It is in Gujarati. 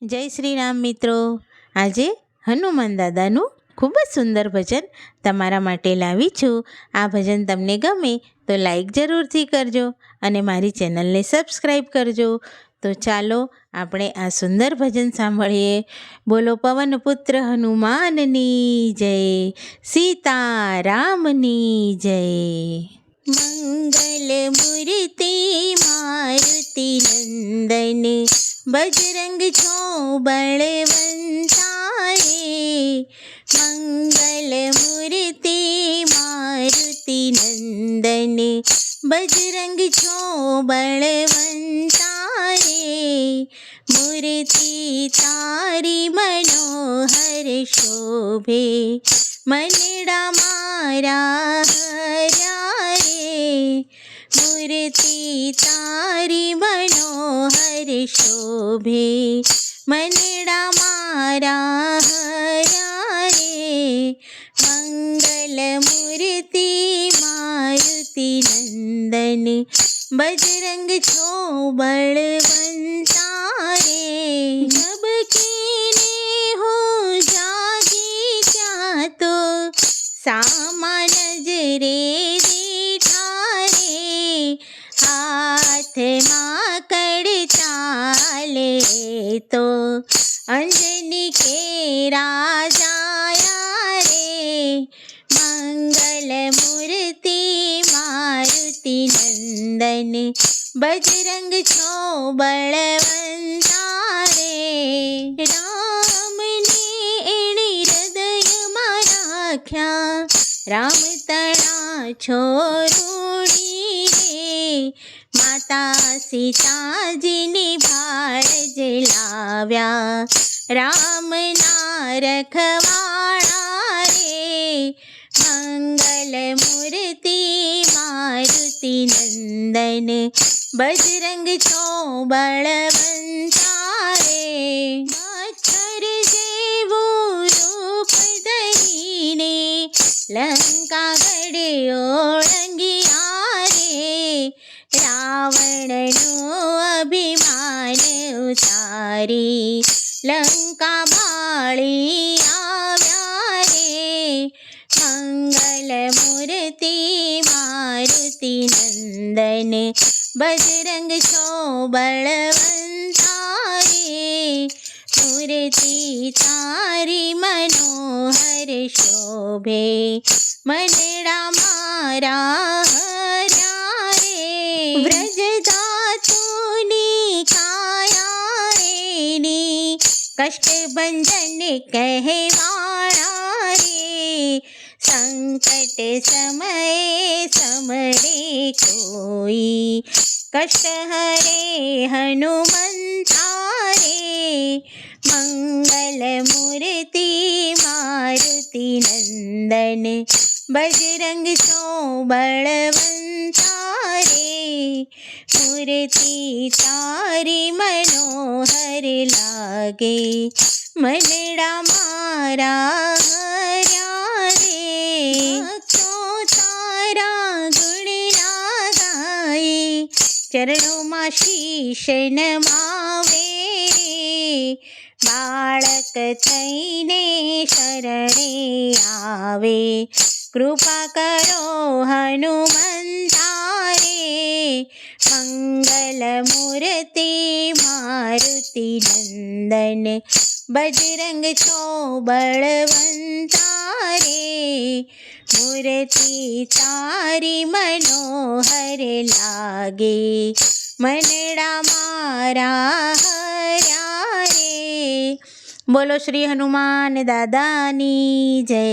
જય શ્રી રામ મિત્રો. આજે હનુમાન દાદાનું ખૂબ જ સુંદર ભજન તમારા માટે લાવી છું. આ ભજન તમને ગમે તો લાઈક જરૂરથી કરજો અને મારી ચેનલને સબસ્ક્રાઈબ કરજો. તો ચાલો આપણે આ સુંદર ભજન સાંભળીએ. બોલો પવનપુત્ર હનુમાનની જય, સીતારામની જય. મંગલ મૂર્તિ મારુતિ નંદન, બજરંગ છો બળવંતા રે. મંગલ મૂર્તિ મારુતિ નંદન, બજરંગ છો બળવંતા રે. મૂર્તિ તારી મનોહર શોભે, મનડા મારા હર્યા રે. મૂર્તિ તારી મનોહર શોભે, મનડા મારા હર્યા રે. મંગલ મૂર્તિ મારુતિ નંદન, બજરંગ છો બળવંતા રે. ઝબકીને હું જાગી ત્યાં તો સામા નજરે દીઠા રે. હાથમાં કડતાલે તો અંજની કેરા જાયા રે. મંગલ મૂર્તિ મારુતિ નંદન, બજરંગ છો બળવંતા રે. રામને એણે હૃદયમાં રાખ્યા, રામ તણા છોરુણી રે. માતા સીતાજીની ભાળ જલાવ્યા, રામના રખવાળા રે. મંગલ મૂર્તિ મારુતિ નંદન, બજરંગ છો બળવંતા રે. મચ્છર જેવું રૂપ ધરીને લંકા ગળે ઓળંગ્યા રે. રાવણનું અભિમાન ઉતારી લંકા બાળી આવ્યા રે. મંગલ મૂર્તિ મારુતિ નંદન, બજરંગ છો બળવંતા રે. મૂર્તિ તારી મનોહર શોભે, મનડા મારા હર્યા રે. વ્રજધાતુની કાયા એની, કષ્ટભંજન કહેવાળા રે. સંકટ સમયે સમરે કોઈ, કષ્ટ હરે હનુમંતા રે. મંગલ મૂર્તિ મારુતિ નંદન, બજરંગ છો બળવંતા રે. મૂર્તિ તારી મનોહર લાગે, મનડા મારા હર્યા રે. ભક્તો તારા ગુણ ગાય, ચરણોમાં શીશ નમાવે રે. બાળક થઈને શરણે આવે, કૃપા કરો હનુમંતા રે. મંગલ મૂર્તિ મારુતિ નંદન, બજરંગ છો બળવંતા રે. મૂર્તિ તારી મનોહર લાગે, મનડા મારા હર્યા રે. બોલો શ્રી હનુમાન દાદાની જય.